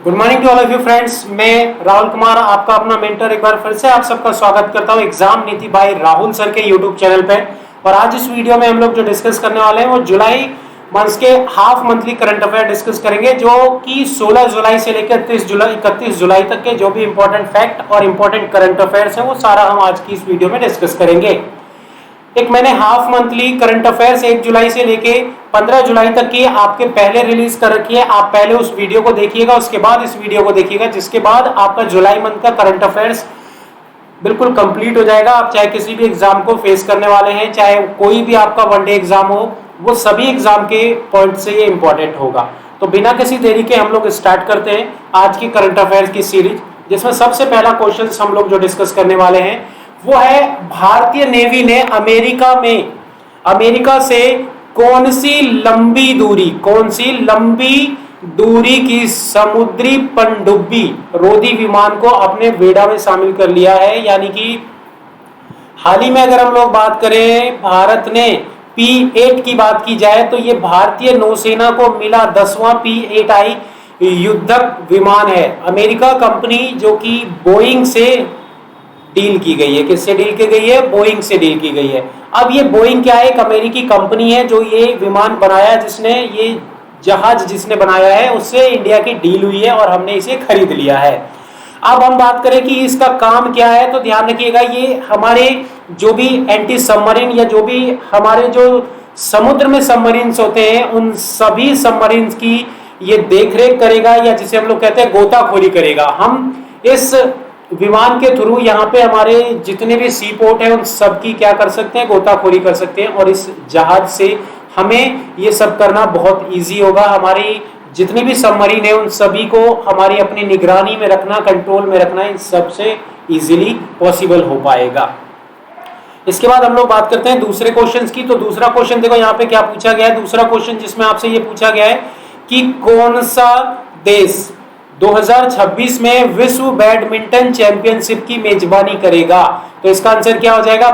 Good morning to all of you friends. मैं राहुल कुमार, आपका अपना मेंटर, एक बार फिर से आप सबका स्वागत करता हूं एग्जाम नीति बाय राहुल सर के यूट्यूब चैनल पे। और आज इस वीडियो में हम लोग जो डिस्कस करने वाले हैं वो जुलाई मंथ के half monthly current affair discuss करेंगे, जो कि 16 जुलाई से लेकर 31 जुलाई तक के जो भी इंपॉर्टेंट फैक्ट और इंपॉर्टेंट करंट अफेयर्स है वो सारा हम आज की इस वीडियो में डिस्कस करेंगे। एक मैंने हाफ मंथली करंट अफेयर्स 1 जुलाई से लेके 15 जुलाई तक की आपके पहले रिलीज कर रखी है। आप पहले उस वीडियो को देखिएगा, उसके बाद इस वीडियो को देखिएगा, जिसके बाद आपका जुलाई मंथ का करंट अफेयर्स बिल्कुल कंप्लीट हो जाएगा। आप चाहे किसी भी एग्जाम को फेस करने वाले हैं, चाहे कोई भी आपका वनडे एग्जाम हो, वो सभी एग्जाम के पॉइंट से ये इंपॉर्टेंट होगा। तो बिना किसी देरी के हम लोग स्टार्ट करते हैं आज की करंट अफेयर्स की सीरीज, जिसमें सबसे पहला क्वेश्चन हम लोग जो डिस्कस करने वाले हैं वो है, भारतीय नेवी ने अमेरिका से कौन सी लंबी दूरी की समुद्री पनडुब्बी रोधी विमान को अपने बेड़ा में शामिल कर लिया है। यानी कि हाल ही में अगर हम लोग बात करें, भारत ने P8 की बात की जाए तो ये भारतीय नौसेना को मिला 10वां P8I युद्धक विमान है। अमेरिका कंपनी जो कि बोइंग से डील की गई है। किससे डील की गई है? बोइंग से डील की गई है। अब ये बोइंग क्या है? एक अमेरिकी कंपनी है जो ये विमान बनाया, जिसने ये जहाज जिसने बनाया है उससे इंडिया की डील हुई है और हमने इसे खरीद लिया है। अब हम बात करें कि इसका काम क्या है, तो ध्यान रखिएगा, ये हमारे जो भी एंटी सबमरीन या जो भी हमारे जो समुद्र में सबमरीन्स होते हैं उन सभी सबमरीन्स की ये देखरेख करेगा, या जिसे हम लोग कहते हैं गोताखोरी करेगा। हम इस विमान के थ्रू यहाँ पे हमारे जितने भी सी पोर्ट है उन सब की क्या कर सकते हैं? गोताखोरी कर सकते हैं। और इस जहाज से हमें ये सब करना बहुत इजी होगा। हमारी जितनी भी सबमरीन है उन सभी को हमारी अपनी निगरानी में रखना, कंट्रोल में रखना, इन सबसे इजीली पॉसिबल हो पाएगा। इसके बाद हम लोग बात करते हैं दूसरे क्वेश्चन की। तो दूसरा क्वेश्चन देखो यहाँ पे क्या पूछा गया है। दूसरा क्वेश्चन जिसमें आपसे ये पूछा गया है कि कौन सा देश 2026 में विश्व बैडमिंटन चैंपियनशिप की मेजबानी करेगा? तो इसका आंसर क्या हो जाएगा?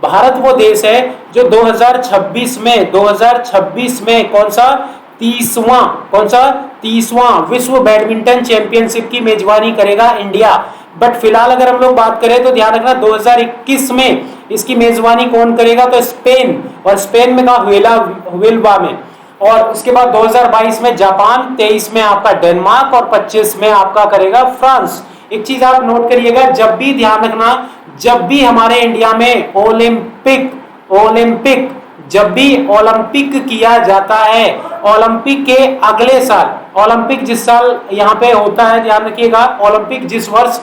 भारत वो देश है जो 2026 में कौन सा 30वां विश्व बैडमिंटन चैंपियनशिप की मेजबानी करेगा, इंडिया। बट फिलहाल अगर हम लोग बात करें तो ध्यान रखना 2021 में इसकी मेजबानी कौन करेगा? तो स्पेन, और स्पेन में कहा हुएल्वा में। और उसके बाद 2022 में जापान, 23 में आपका डेनमार्क और 25 में आपका करेगा फ्रांस। एक चीज आप नोट करिएगा, जब भी ध्यान रखना, जब भी हमारे इंडिया में जब भी ओलंपिक किया जाता है, ओलंपिक के अगले साल, ओलंपिक जिस साल यहाँ पे होता है, ध्यान रखिएगा, ओलंपिक जिस वर्ष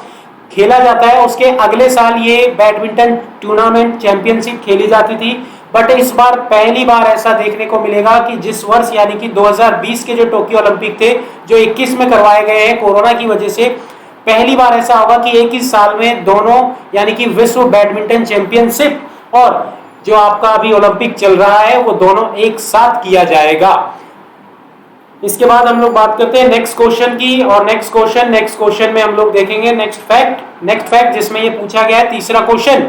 खेला जाता है उसके अगले साल ये बैडमिंटन टूर्नामेंट चैंपियनशिप खेली जाती थी। बट इस बार पहली बार ऐसा देखने को मिलेगा कि जिस वर्ष यानी कि 2020 के जो टोक्यो ओलंपिक थे, जो 21 में करवाए गए हैं कोरोना की वजह से, पहली बार ऐसा होगा कि एक ही साल में दोनों यानी कि विश्व बैडमिंटन चैंपियनशिप और जो आपका अभी ओलंपिक चल रहा है वो दोनों एक साथ किया जाएगा। इसके बाद हम लोग बात करते हैं नेक्स्ट क्वेश्चन की। और नेक्स्ट क्वेश्चन में हम लोग देखेंगे नेक्स्ट फैक्ट जिसमें ये पूछा गया है। तीसरा क्वेश्चन,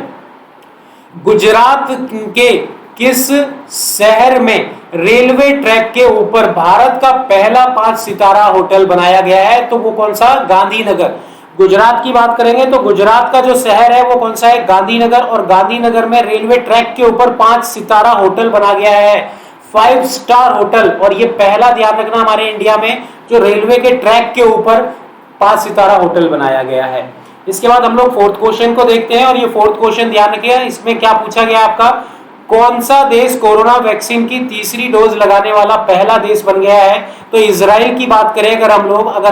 गुजरात के किस शहर में रेलवे ट्रैक के ऊपर भारत का पहला 5 सितारा होटल बनाया गया है? तो वो कौन सा? गांधीनगर। गुजरात की बात करेंगे तो गुजरात का जो शहर है वो कौन सा है? गांधीनगर। और गांधीनगर में रेलवे ट्रैक के ऊपर 5 सितारा होटल बना गया है, 5 स्टार होटल। और ये पहला, ध्यान रखना, हमारे इंडिया में जो रेलवे के ट्रैक के ऊपर 5 सितारा होटल बनाया गया है। इसके बाद हम लोग फोर्थ क्वेश्चन को देखते हैं। और ये फोर्थ क्वेश्चन ध्यान रखिए, इसमें क्या पूछा गया आपका? कौन सा देश कोरोना वैक्सीन की तीसरी डोज लगाने वाला पहला देश बन गया है? तो इजराइल की बात करें अगर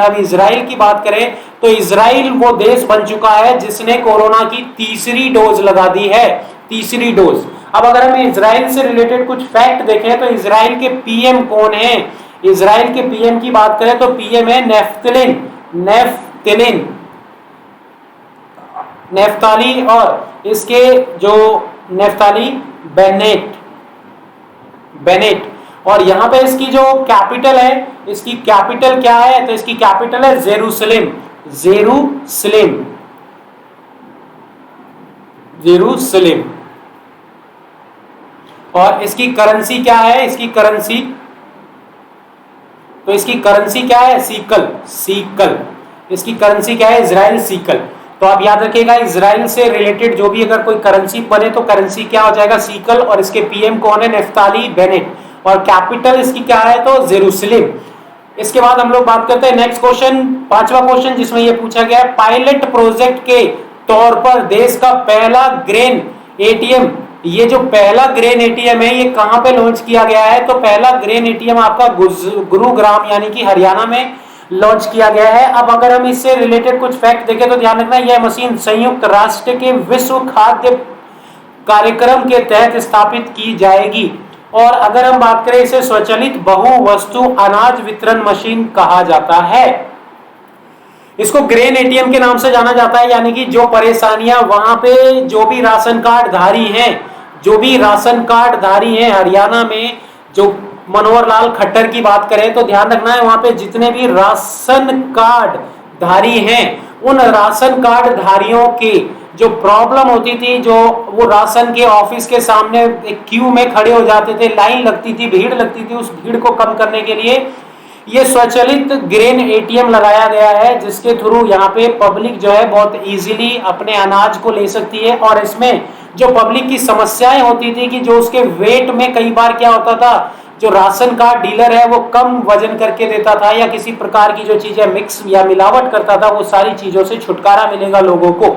हम इजराइल की बात करें तो इजराइल वो देश बन चुका है जिसने कोरोना की तीसरी डोज लगा दी है, तीसरी डोज। अब अगर हम इजराइल से रिलेटेड कुछ फैक्ट देखें तो इजराइल के पीएम कौन है? इजराइल के पीएम की बात करें तो पीएम है नेफ्ताली, और इसके जो नेफ्ताली बेनेट। और यहां पे इसकी जो कैपिटल है, इसकी कैपिटल क्या है? तो इसकी कैपिटल है जेरूसलेम। और इसकी करेंसी क्या है? इसकी करेंसी तो इसकी करेंसी क्या है? Sickle, sickle. इसकी करेंसी क्या है? Israel sickle. तो आप याद रखिएगा, इजराइल से रिलेटेड जो भी अगर कोई करेंसी बने तो करेंसी क्या हो जाएगा? सीकल। और इसके पीएम कौन है? Naftali Bennett. और कैपिटल इसकी क्या है? तो जेरूसलेम। इसके बाद हम लोग बात करते हैं नेक्स्ट क्वेश्चन, पांचवा क्वेश्चन, जिसमें यह पूछा गया है पायलट प्रोजेक्ट के तौर पर देश का पहला ग्रेन एटीएम, ये जो पहला ग्रेन एटीएम है ये कहां पे लॉन्च किया गया है? तो पहला ग्रेन एटीएम आपका गुरुग्राम यानी कि हरियाणा में लॉन्च किया गया है। अब अगर हम इससे रिलेटेड कुछ फैक्ट देखें तो ध्यान रखना, यह मशीन संयुक्त राष्ट्र के विश्व खाद्य कार्यक्रम के तहत स्थापित की जाएगी। और अगर हम बात करें, इसे स्वचालित बहु वस्तु अनाज वितरण मशीन कहा जाता है। इसको ग्रेन एटीएम के नाम से जाना जाता है, यानी कि जो परेशानियां वहां पे जो भी राशन कार्ड धारी हैं, जो भी राशन कार्ड धारी हैं हरियाणा में, जो मनोहर लाल खट्टर की बात करें तो ध्यान रखना है वहां पे जितने भी राशन कार्ड धारी हैं, उन राशन कार्ड धारियों की जो प्रॉब्लम होती थी, जो वो राशन के ऑफिस के सामने एक क्यू में खड़े हो जाते थे, लाइन लगती थी, भीड़ लगती थी, उस भीड़ को कम करने के लिए ये स्वचालित ग्रेन एटीएम लगाया गया है, जिसके थ्रू यहाँ पे पब्लिक जो है बहुत इजीली अपने अनाज को ले सकती है। और इसमें जो पब्लिक की समस्याएं होती थी कि जो उसके वेट में कई बार क्या होता था, जो राशन कार्ड डीलर है वो कम वजन करके देता था या किसी प्रकार की जो चीजें मिक्स या मिलावट करता था, वो सारी चीजों से छुटकारा मिलेगा लोगों को।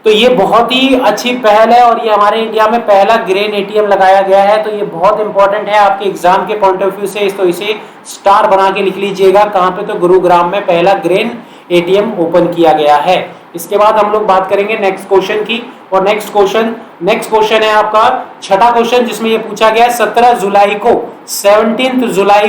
तो ये बहुत ही अच्छी पहल है और ये हमारे इंडिया में पहला ग्रेन एटीएम लगाया गया है। तो ये बहुत इंपॉर्टेंट है आपके एग्जाम के पॉइंट ऑफ व्यू से, तो इसे स्टार बना के लिख लीजिएगा। कहाँ पे? तो गुरुग्राम में पहला ग्रेन एटीएम ओपन किया गया है। इसके बाद हम लोग बात करेंगे नेक्स्ट क्वेश्चन की। और नेक्स्ट क्वेश्चन है आपका छठा क्वेश्चन, जिसमें ये पूछा गया 17 जुलाई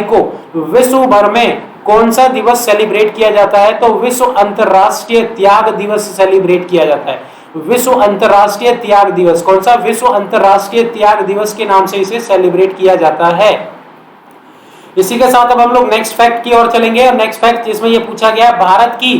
को विश्व भर में कौन सा दिवस सेलिब्रेट किया जाता है? तो विश्व अंतरराष्ट्रीय त्याग दिवस सेलिब्रेट किया जाता है। विश्व अंतरराष्ट्रीय त्याग दिवस, कौन सा? विश्व अंतरराष्ट्रीय त्याग दिवस के नाम से इसे सेलिब्रेट किया जाता है। इसी के साथ अब हम लोग नेक्स्ट फैक्ट की ओर चलेंगे। और नेक्स्ट फैक्ट जिसमें यह पूछा गया भारत की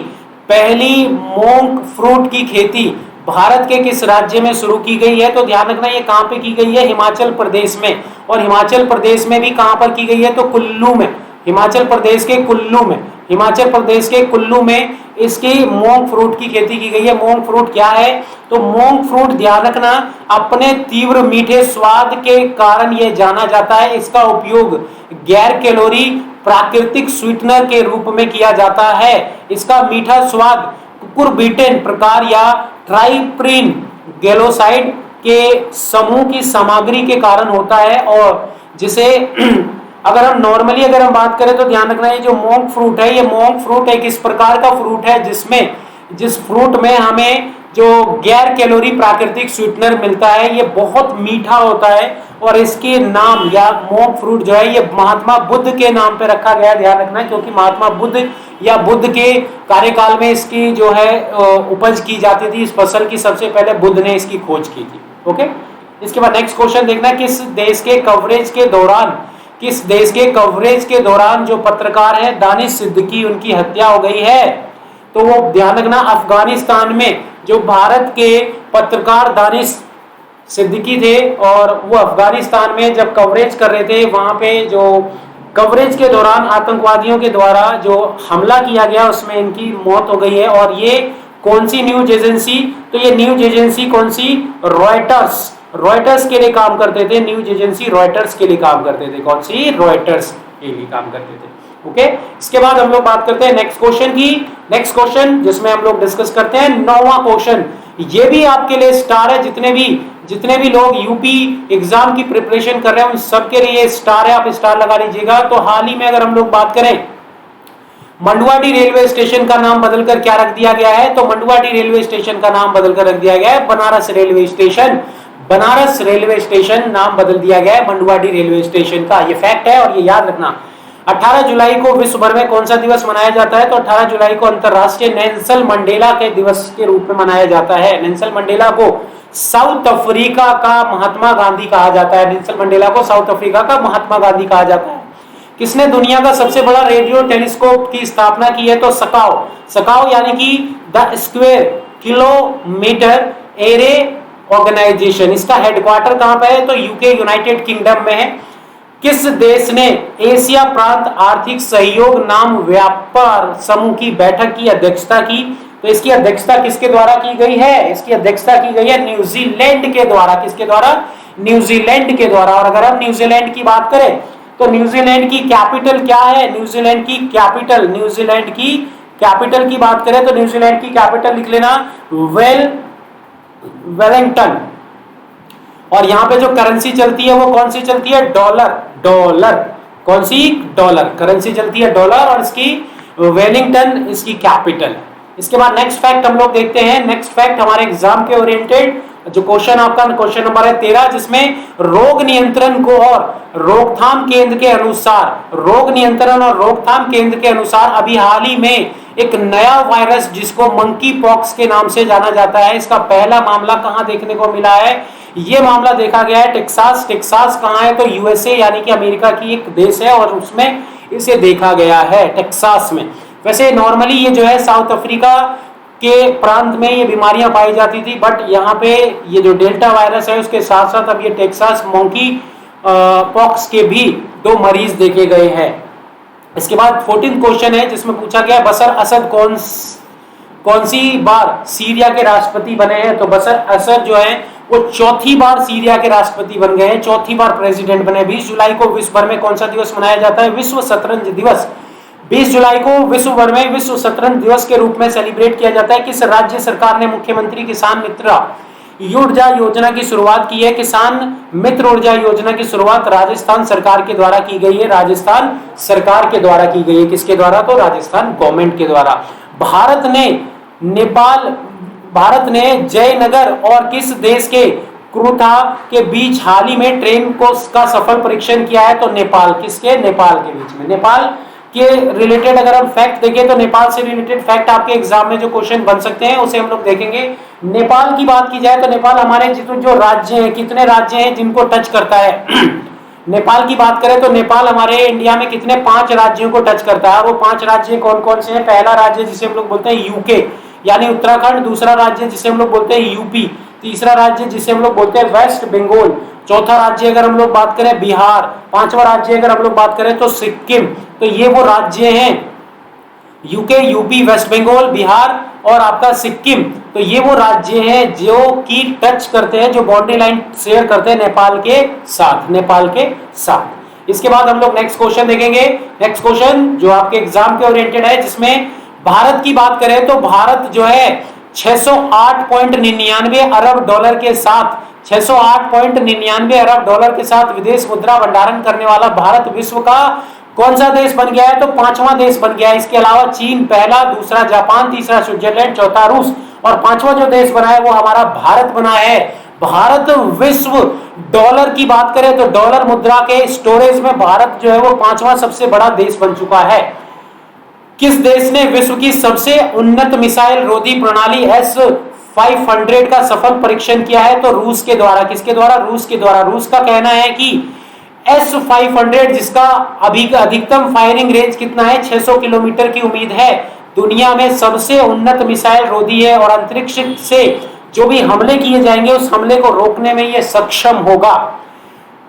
पहली मोंक फ्रूट की खेती भारत के किस राज्य में शुरू की गई है? तो ध्यान रखना ये कहां पे की गई है? हिमाचल प्रदेश में। और हिमाचल प्रदेश में भी कहां पर की गई है? तो कुल्लू में। हिमाचल प्रदेश के कुल्लू में इसकी मोंग फ्रूट की खेती की गई है। मोंग फ्रूट क्या है? तो मोंग फ्रूट ध्यान रखना अपने तीव्र मीठे स्वाद के कारण यह जाना जाता है। इसका उपयोग गैर कैलोरी प्राकृतिक स्वीटनर के रूप में किया जाता है। इसका मीठा स्वाद कुकुरबिटेन प्रकार या ट्राइप्रिन गैलोसाइड के समूह की सामग्री के कारण होता है। और जिसे अगर हम नॉर्मली अगर हम बात करें तो ध्यान रखना है जो मोंग फ्रूट है, ये मोंग फ्रूट एक इस प्रकार का फ्रूट है जिस फ्रूट में हमें जो गैर कैलोरी प्राकृतिक स्वीटनर मिलता है, ये बहुत मीठा होता है। और इसके नाम या मोंग फ्रूट जो है ये महात्मा बुद्ध के नाम पे रखा गया, ध्यान रखना, क्योंकि महात्मा बुद्ध या बुद्ध के कार्यकाल में इसकी जो है उपज की जाती थी। इस फसल की सबसे पहले बुद्ध ने इसकी खोज की थी। ओके, इसके बाद नेक्स्ट क्वेश्चन देखना, किस देश के कवरेज के दौरान जो पत्रकार है दानिश सिद्दीकी उनकी हत्या हो गई है? तो वो ध्यान रखना अफगानिस्तान में जो भारत के पत्रकार दानिश सिद्दीकी थे और वो अफगानिस्तान में जब कवरेज कर रहे थे, वहां पे जो कवरेज के दौरान आतंकवादियों के द्वारा जो हमला किया गया उसमें इनकी मौत हो गई है। और ये कौन सी न्यूज एजेंसी? तो ये न्यूज एजेंसी कौन सी? रॉयटर्स के लिए काम करते थे। न्यूज एजेंसी रॉयटर्स के लिए काम करते थे। कौन सी? रॉयटर्स के लिए काम करते थे। ओके, इसके बाद हम लोग बात करते हैं नेक्स्ट क्वेश्चन की। नेक्स्ट क्वेश्चन जिसमें हम लोग डिस्कस करते हैं 9वां क्वेश्चन, ये भी आपके लिए स्टार है। जितने भी लोग यूपी एग्जाम की प्रिपरेशन कर रहे हैं उन सबके लिए स्टार है, आप स्टार लगा लीजिएगा। तो हाल ही में अगर हम लोग बात करें, मंडुआडीह रेलवे स्टेशन का नाम बदलकर क्या रख दिया गया है? तो मंडुआडीह रेलवे स्टेशन का नाम बदलकर रख दिया गया है Banaras railway station. Banaras railway station नाम बदल दिया गया है मंडुआडीह रेलवे स्टेशन का। ये फैक्ट है और ये याद रखना। 18 जुलाई को विश्व भर में कौन सा दिवस मनाया जाता है? तो 18 जुलाई को अंतरराष्ट्रीय नेल्सन मंडेला के दिवस के रूप में मनाया जाता है। नेल्सन मंडेला को साउथ अफ्रीका का महात्मा गांधी कहा जाता है। नेल्सन मंडेला को साउथ अफ्रीका का महात्मा गांधी कहा जाता है। किसने दुनिया का सबसे बड़ा रेडियो टेलीस्कोप की स्थापना की है? तो सकाओ यानी कि the square kilometre array organisation. इसका हेडक्वार्टर कहां पे है? तो यूके यूनाइटेड किंगडम में है। किस देश ने एशिया प्रांत आर्थिक सहयोग नाम व्यापार समूह की बैठक की अध्यक्षता की? तो इसकी अध्यक्षता किसके द्वारा की गई है? इसकी अध्यक्षता की गई है न्यूजीलैंड के द्वारा। किसके द्वारा? न्यूजीलैंड के द्वारा। और अगर हम न्यूजीलैंड की बात करें तो न्यूजीलैंड की कैपिटल क्या है? न्यूजीलैंड की कैपिटल, न्यूजीलैंड की कैपिटल की बात करें तो न्यूजीलैंड की कैपिटल लिख लेना वेलिंगटन। और यहां पे जो करेंसी चलती है वो कौन सी चलती है? डॉलर। डॉलर कौन सी? डॉलर करेंसी चलती है, डॉलर। और इसकी वेलिंगटन इसकी कैपिटल। इसके बाद नेक्स्ट फैक्ट हम लोग देखते हैं। नेक्स्ट फैक्ट हमारे एग्जाम के ओरिएंटेड जो क्वेश्चन आपका क्वेश्चन नंबर है 13, जिसमें रोग नियंत्रण को और रोकथाम केंद्र के अनुसार, रोग नियंत्रण और रोकथाम केंद्र के अनुसार अभी हाल ही में एक नया वायरस जिसको मंकी पॉक्स के नाम से जाना जाता है, इसका पहला मामला कहां देखने को मिला है? ये मामला देखा गया है टेक्सास। टेक्सास कहां है? तो यूएसए यानी कि अमेरिका की एक देश है और उसमें इसे देखा गया है टेक्सास में। वैसे नॉर्मली ये जो है साउथ अफ्रीका के प्रांत में ये बीमारियां पाई जाती थी, बट यहाँ पे ये जो डेल्टा वायरस है उसके साथ साथ अब ये टेक्सास मंकी पॉक्स के भी 2 मरीज देखे गए हैं। इसके बाद 14 क्वेश्चन है जिसमें पूछा गया बशर असद कौन सी बार सीरिया के राष्ट्रपति बने हैं? तो बशर असद जो है वो 4थी बार सीरिया के राष्ट्रपति बन गए हैं, 4थी बार प्रेसिडेंट बने। 20 जुलाई को विश्व भर में कौन सा दिवस मनाया जाता है? विश्व शतरंज दिवस। 20 जुलाई को विश्व भर में विश्व शतरंज दिवस के रूप में सेलिब्रेट किया जाता है। किस राज्य सरकार ने मुख्यमंत्री किसान मित्र ऊर्जा योजना की शुरुआत की है? किसान मित्र ऊर्जा योजना की शुरुआत राजस्थान सरकार के द्वारा की गई है। राजस्थान सरकार के द्वारा की गई है। किसके द्वारा? तो राजस्थान गवर्नमेंट के द्वारा। भारत ने जयनगर और किस देश के क्रूथा के बीच हाल ही में ट्रेन का सफल परीक्षण किया है? तो नेपाल। किसके? नेपाल के बीच में। नेपाल के रिलेटेड अगर हम फैक्ट देखें तो नेपाल से रिलेटेड फैक्ट आपके एग्जाम में जो क्वेश्चन बन सकते हैं उसे हम लोग देखेंगे। नेपाल की बात की जाए तो नेपाल हमारे जो राज्य हैं, कितने राज्य हैं जिनको टच करता है? नेपाल की बात करें तो नेपाल हमारे इंडिया में कितने 5 राज्यों को टच करता है। वो 5 राज्य कौन कौन से हैं? पहला राज्य जिसे हम लोग बोलते हैं यूके यानी उत्तराखंड, दूसरा राज्य जिसे हम लोग बोलते हैं यूपी, तीसरा राज्य जिसे हम लोग बोलते हैं वेस्ट बंगाल, चौथा राज्य अगर हम लोग बात करें बिहार, पांचवा राज्य अगर हम लोग बात करें तो सिक्किम। तो ये वो राज्य हैं यूके, यूपी, वेस्ट बंगाल, बिहार और आपका सिक्किम। तो ये वो राज्य हैं जो की टच करते हैं, जो बाउंड्री लाइन शेयर करते हैं नेपाल के साथ, नेपाल के साथ। इसके बाद हम लोग नेक्स्ट क्वेश्चन देखेंगे। नेक्स्ट क्वेश्चन जो आपके एग्जाम के ओरिएंटेड है, जिसमें भारत की बात करें तो भारत जो है 608.99 अरब डॉलर के साथ 608.99 अरब डॉलर के साथ विदेश मुद्रा भंडारण करने वाला भारत विश्व का कौन सा देश बन गया है? तो 5वां देश बन गया है। इसके अलावा चीन पहला, दूसरा जापान, तीसरा स्विट्जरलैंड, चौथा रूस और 5वां जो देश बना है वो हमारा भारत बना है। भारत विश्व डॉलर की बात करें तो डॉलर मुद्रा के स्टोरेज में भारत जो है वो 5वां सबसे बड़ा देश बन चुका है। किस देश ने विश्व की सबसे उन्नत मिसाइल रोधी प्रणाली S-500 का सफल परीक्षण किया है? तो रूस के द्वारा। किसके द्वारा? रूस के द्वारा। रूस का कहना है कि S-500 जिसका अभी का अधिकतम फायरिंग रेंज कितना है? 600 किलोमीटर की उम्मीद है, दुनिया में सबसे उन्नत मिसाइल रोधी है और अंतरिक्ष से जो भी हमले किए जाएंगे उस हमले को रोकने में यह सक्षम होगा।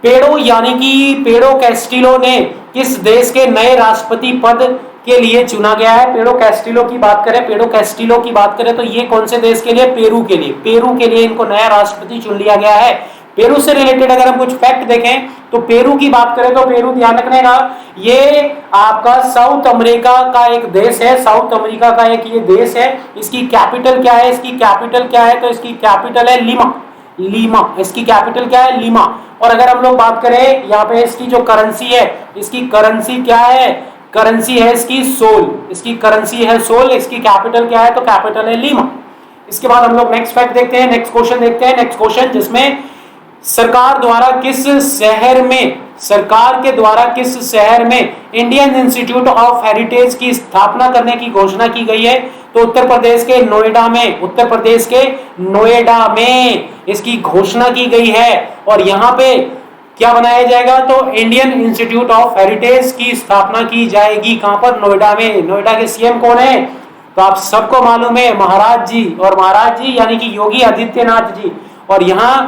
पेड्रो यानी कि पेड्रो कैस्टिलो ने किस देश के नए राष्ट्रपति पद के लिए चुना गया है? पेड्रो कैस्टिलो की बात करें, पेड्रो कैस्टिलो की बात करें तो ये कौन से देश के लिए? पेरू के लिए। पेरू के लिए इनको नया राष्ट्रपति चुन लिया गया है। पेरू से रिलेटेड अगर हम कुछ फैक्ट देखें तो पेरू की बात करें तो पेरू ध्यान रखने का, ये आपका साउथ अमेरिका का एक देश है। साउथ अमेरिका का एक ये देश है। इसकी कैपिटल क्या है? इसकी कैपिटल क्या है? तो इसकी कैपिटल है लीमा। लीमा इसकी कैपिटल क्या है? लीमा। और अगर हम लोग बात करें यहाँ पे इसकी जो करेंसी है, इसकी करेंसी क्या है? करेंसी है इसकी सोल। इसकी करेंसी है सोल। इसकी कैपिटल क्या है? तो कैपिटल है लीमा। इसके बाद हम लोग नेक्स्ट फैक्ट देखते हैं, नेक्स्ट क्वेश्चन देखते हैं। नेक्स्ट क्वेश्चन जिसमें सरकार द्वारा किस शहर में इंडियन इंस्टीट्यूट ऑफ हेरिटेज की स्थापना करने की घोषणा की गई है? तो उत्तर प्रदेश के नोएडा में, उत्तर प्रदेश के नोएडा में इसकी घोषणा की गई है। और यहाँ पे क्या बनाया जाएगा? तो इंडियन इंस्टीट्यूट ऑफ हेरिटेज की स्थापना की जाएगी। कहां पर? नोएडा में। नोएडा के सीएम कौन है? तो आप सबको मालूम है महाराज जी, और महाराज जी यानी कि योगी आदित्यनाथ जी। और यहां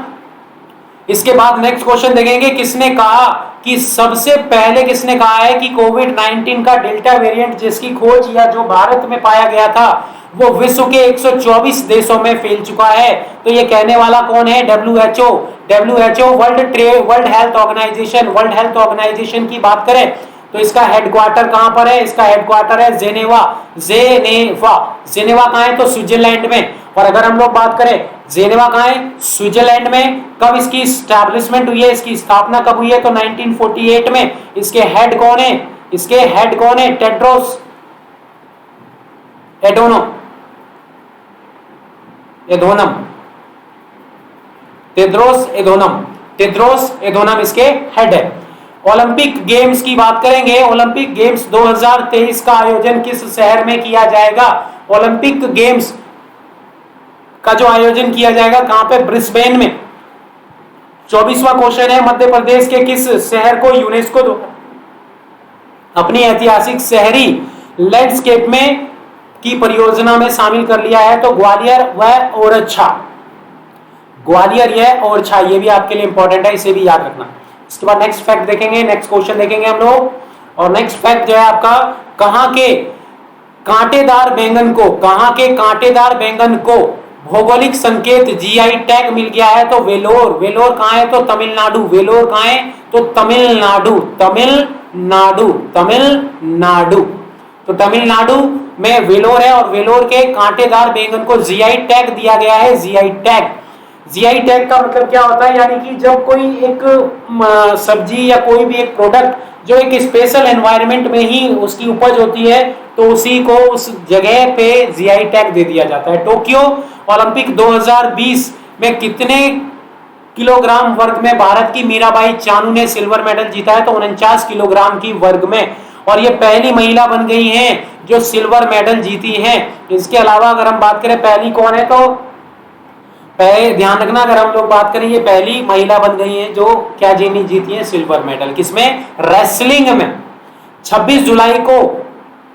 इसके बाद नेक्स्ट क्वेश्चन देखेंगे, किसने कहा कि सबसे पहले किसने कहा है कि कोविड 19 का डेल्टा वेरिएंट जिसकी खोज या जो भारत में पाया गया था वो विश्व के 124 देशों में फैल चुका है। तो ये कहने वाला कौन है? WHO। WHO world health organisation की बात करें तो इसका हेडक्वार्टर कहां पर है? इसका हेडक्वार्टर है जेनेवा। जेनेवा कहां है? तो स्विट्जरलैंड में। और अगर हम लोग बात करें जेनेवा कहां है? स्विट्जरलैंड में। कब इसकी स्टैब्लिशमेंट हुई है, इसकी स्थापना कब हुई है? तो 1948 में। इसके हेड कौन है? इसके हेड कौन है? टेड्रोस एडोनम टेड्रोस एडोनम इसके हेड है। ओलंपिक गेम्स की बात करेंगे। ओलंपिक गेम्स 2023 का आयोजन किस शहर में किया जाएगा? ओलंपिक गेम्स का जो आयोजन किया जाएगा कहां पे? ब्रिस्बेन में। 24वां क्वेश्चन है, मध्य प्रदेश के किस शहर को यूनेस्को अपनी ऐतिहासिक शहरी लैंडस्केप में की परियोजना में शामिल कर लिया है? तो ग्वालियर व ओरछा। ग्वालियर यह ओरछा, ये भी आपके लिए इंपॉर्टेंट है, इसे भी याद रखना। इसके बाद नेक्स्ट फैक्ट देखेंगे, नेक्स्ट क्वेश्चन देखेंगे हम लोग। और नेक्स्ट फैक्ट जो है आपका, कहां के कांटेदार बैंगन को भौगोलिक संकेत जीआई टैग मिल गया है? तो वेलोर कहां है? तो तमिलनाडु। वेलोर कहां है? तो तमिलनाडु। तो तमिलनाडु में वेलोर है और वेलोर के कांटेदार बैंगन को जीआई टैग दिया गया है। जीआई टैग का मतलब क्या होता है? यानी कि जब कोई एक सब्जी या कोई भी एक प्रोडक्ट जो एक स्पेशल एनवायरनमेंट में ही उसकी उपज होती है तो उसी को उस जगह पे जीआई टैग दे दिया जाता है। टोक्यो ओलंपिक 2020 में कितने किलोग्राम वर्ग में भारत की मीराबाई चानू ने सिल्वर मेडल जीता है? तो 49 किलोग्राम की वर्ग में। और ये पहली महिला बन गई हैं जो सिल्वर मेडल जीती हैं। इसके अलावा अगर हम बात करें पहली कौन है, तो पहले ध्यान रखना, अगर हम लोग बात करें ये पहली महिला बन गई हैं जो क्या जीती है? Silver medal. किसमें? रेसलिंग में। 26 जुलाई को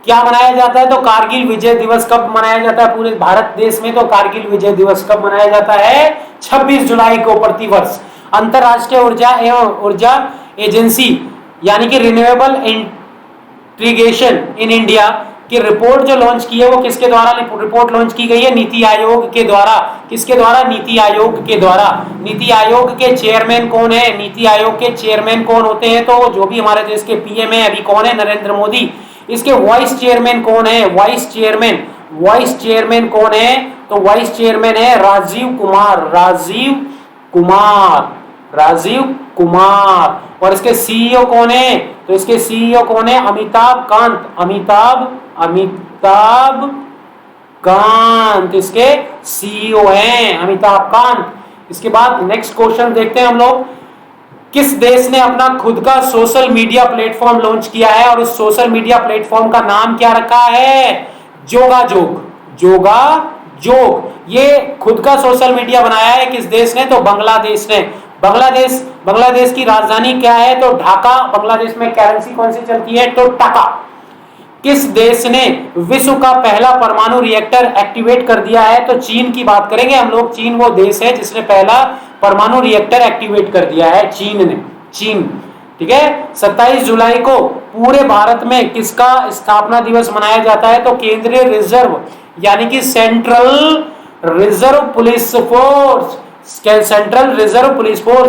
क्या मनाया जाता है? तो कारगिल विजय दिवस कब मनाया जाता है पूरे भारत देश में? तो कारगिल विजय दिवस कब मनाया जाता है? 26 जुलाई को प्रतिवर्ष। अंतरराष्ट्रीय ऊर्जा एजेंसी यानी कि रिन्यूएबल इंटीग्रेशन इन इंडिया की रिपोर्ट जो लॉन्च की है वो किसके द्वारा रिपोर्ट लॉन्च की गई है? नीति आयोग के द्वारा। किसके द्वारा? नीति आयोग के द्वारा। नीति आयोग के चेयरमैन कौन है? नीति आयोग के चेयरमैन कौन होते हैं? तो जो भी हमारे देश के पीएम है अभी कौन है? नरेंद्र मोदी। इसके वाइस चेयरमैन कौन है? वाइस चेयरमैन कौन है? तो वाइस चेयरमैन है राजीव कुमार। और इसके सीईओ कौन है? तो इसके सीईओ कौन है? अमिताभ कांत इसके सीईओ हैं, अमिताभ कांत। इसके बाद नेक्स्ट क्वेश्चन देखते हैं हम लोग। किस देश ने अपना खुद का सोशल मीडिया प्लेटफॉर्म लॉन्च किया है और उस सोशल मीडिया प्लेटफॉर्म का नाम क्या रखा है? जोगाजोग। ये खुद का सोशल मीडिया बनाया है किस देश ने? तो बांग्लादेश ने। बांग्लादेश की राजधानी क्या है? तो ढाका। बांग्लादेश में करेंसी कौन सी चलती है? तो टाका। किस देश ने विश्व का पहला परमाणु रिएक्टर एक्टिवेट कर दिया है? तो चीन की बात करेंगे हम लोग। चीन वो देश है जिसने पहला परमाणु रिएक्टर एक्टिवेट कर दिया है, चीन ने। ठीक है। 27 जुलाई को पूरे भारत में किसका स्थापना दिवस मनाया जाता है? तो केंद्रीय रिजर्व यानी कि central reserve police force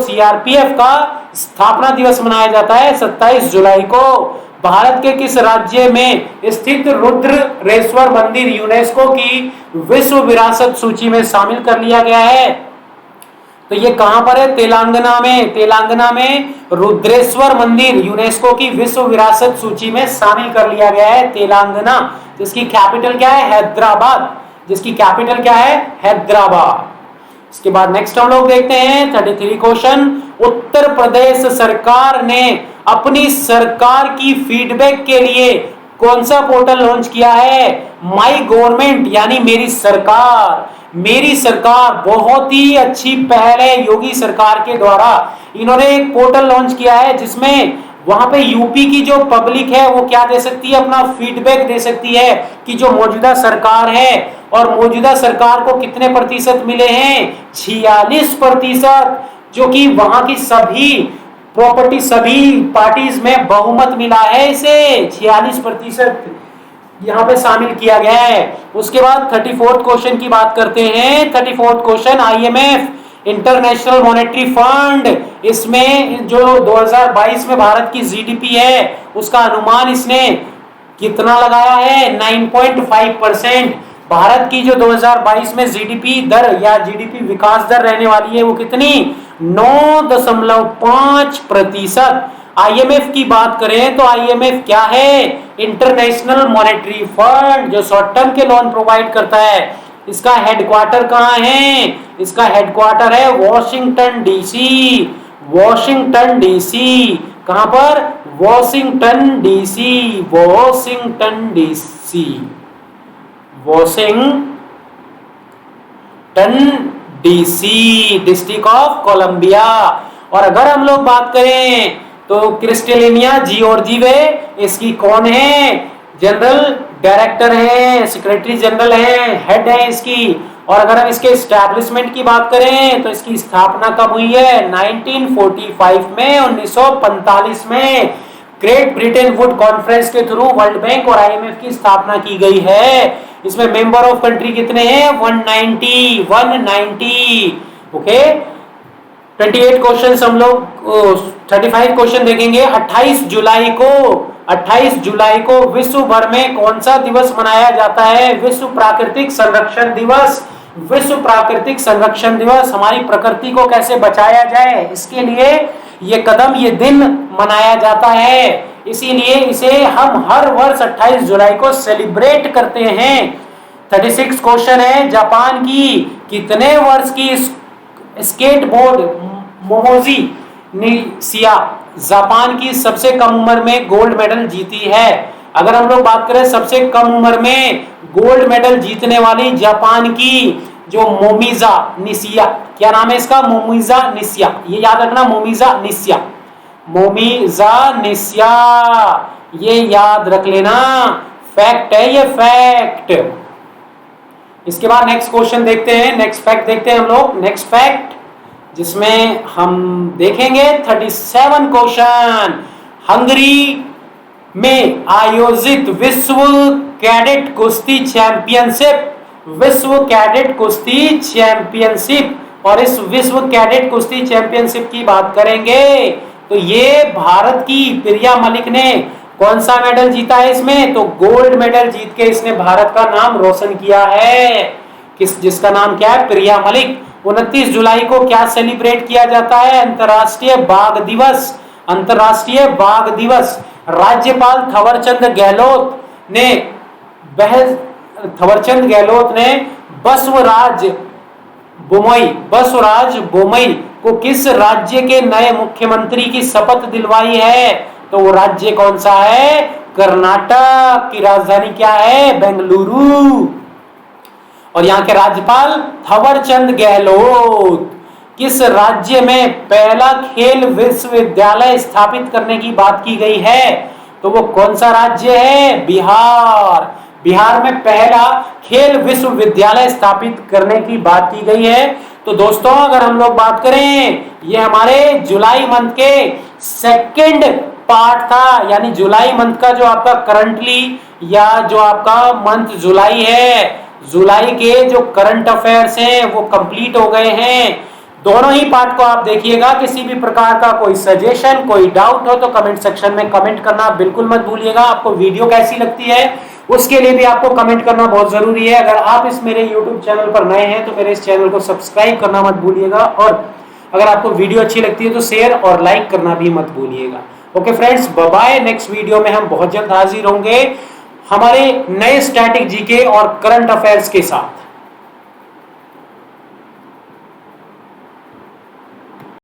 CRPF का स्थापना दिवस मनाया जाता है 27 जुलाई को। भारत के किस राज्य में स्थित रुद्रेश्वर मंदिर यूनेस्को की विश्व विरासत सूची में शामिल कर लिया गया है? तो ये कहां पर है? तेलंगाना में रुद्रेश्वर मंदिर यूनेस्को की विश्व विरासत सूची में शामिल कर लिया गया है, तेलंगाना। जिसकी कैपिटल क्या है? हैदराबाद। इसके बाद नेक्स्ट हम लोग देखते हैं 33 क्वेश्चन। उत्तर प्रदेश सरकार ने अपनी सरकार की फीडबैक के लिए कौन सा पोर्टल लॉन्च किया है? माई गवर्नमेंट यानी मेरी सरकार बहुत ही अच्छी पहल है योगी सरकार के द्वारा। इन्होंने एक पोर्टल लॉन्च किया है जिसमें वहां पे यूपी की जो पब्लिक है वो क्या दे सकती है? अपना फीडबैक दे सकती है कि जो मौजूदा सरकार है और मौजूदा सरकार को कितने प्रतिशत मिले हैं? 46%, जो कि वहां की सभी प्रॉपर्टी सभी पार्टीज में बहुमत मिला है, इसे 46% यहाँ पे शामिल किया गया है। उसके बाद 34th क्वेश्चन की बात करते हैं। 34th question, IMF international monetary fund, इसमें जो 2022 में भारत की जीडीपी है उसका अनुमान इसने कितना लगाया है? 9.5%। भारत की जो 2022 में जीडीपी दर या जीडीपी विकास दर रहने वाली है वो कितनी? 9.5%। आईएमएफ की बात करें तो आईएमएफ क्या है? इंटरनेशनल मॉनेटरी फंड, जो शॉर्ट टर्म के लोन प्रोवाइड करता है। इसका हेडक्वार्टर कहाँ है? इसका हेडक्वार्टर है वॉशिंगटन डीसी। वॉशिंगटन डीसी कहां पर? Washington DC. Washington DC, Washington DC, district of Columbia. और अगर हम लोग बात करें तो क्रिस्टेलिना जियोर्जीवे, इसकी कौन है? जनरल डायरेक्टर है, सेक्रेटरी जनरल है, हेड है इसकी। और अगर हम इसके एस्टैब्लिशमेंट की बात करें तो इसकी स्थापना कब हुई है? 1945 में, 1945 में ग्रेट ब्रिटेन वुड कॉन्फ्रेंस के थ्रू वर्ल्ड बैंक और आईएमएफ की स्थापना की गई है। इसमें मेंबर ऑफ कंट्री कितने हैं? 190। ओके, 28 क्वेश्चन हम लोग 35 क्वेश्चन देखेंगे। 28 जुलाई को विश्व भर में कौन सा दिवस मनाया जाता है? विश्व प्राकृतिक संरक्षण दिवस। विश्व प्राकृतिक संरक्षण दिवस, हमारी प्रकृति को कैसे बचाया जाए इसके लिए ये कदम, ये दिन मनाया जाता है। इसीलिए इसे हम हर वर्ष 28 जुलाई को सेलिब्रेट करते हैं। 36 क्वेश्चन है, जापान की कितने वर्ष की स्केटबोर्ड मोमोजी निशिया जापान की सबसे कम उम्र में गोल्ड मेडल जीती है? अगर हम लोग बात करें सबसे कम उम्र में गोल्ड मेडल जीतने वाली जापान की जो मोमिजा निशिया, क्या नाम है इसका? मोमिजा निशिया, ये याद रखना, मोमिजा निशिया। मोमिजा निशिया, ये याद रख लेना, फैक्ट है ये, फैक्ट। इसके बाद नेक्स्ट क्वेश्चन देखते हैं, नेक्स्ट फैक्ट देखते हैं हम लोग। नेक्स्ट फैक्ट जिसमें हम देखेंगे 37 क्वेश्चन, हंगरी में आयोजित विश्व कैडेट कुश्ती चैंपियनशिप, विश्व कैडेट कुश्ती चैंपियनशिप। और इस विश्व कैडेट कुश्ती चैंपियनशिप की बात करेंगे तो ये भारत की प्रिया मलिक ने कौन सा मेडल जीता है इसमें? तो गोल्ड मेडल जीत के इसने भारत का नाम रोशन किया है। जिसका नाम क्या है? प्रिया मलिक। 29 जुलाई को क्या सेलिब्रेट किया जाता है? अंतर्राष्ट्रीय बाघ दिवस। अंतर्राष्ट्रीय बाघ दिवस। राज्यपाल थवरचंद गहलोत ने बसवराज बोमई को किस राज्य के नए मुख्यमंत्री की शपथ दिलवाई है? तो वो राज्य कौन सा है? कर्नाटक की राजधानी क्या है? बेंगलुरु। और यहाँ के राज्यपाल थवरचंद गहलोत। किस राज्य में पहला खेल विश्वविद्यालय स्थापित करने की बात की गई है? तो वो कौन सा राज्य है? बिहार। बिहार में पहला खेल विश्वविद्यालय स्थापित करने की बात की गई है। तो दोस्तों अगर हम लोग बात करें, ये हमारे जुलाई मंथ के सेकंड पार्ट था, यानी जुलाई मंथ का जो आपका करंटली या जो आपका मंथ जुलाई है, जुलाई के जो करंट अफेयर्स हैं वो कंप्लीट हो गए हैं। दोनों ही पार्ट को आप देखिएगा। किसी भी प्रकार का कोई सजेशन, कोई डाउट हो तो कमेंट सेक्शन में कमेंट करना बिल्कुल मत भूलिएगा। आपको वीडियो कैसी लगती है उसके लिए भी आपको कमेंट करना बहुत जरूरी है। अगर आप इस मेरे YouTube चैनल पर नए हैं तो मेरे इस चैनल को सब्सक्राइब करना मत भूलिएगा, और अगर आपको वीडियो अच्छी लगती है तो शेयर और लाइक करना भी मत भूलिएगा। Okay friends, bye bye. Next video में हम बहुत जल्द हाजिर होंगे हमारे नए स्टैटिक जीके और करंट अफेयर्स के साथ।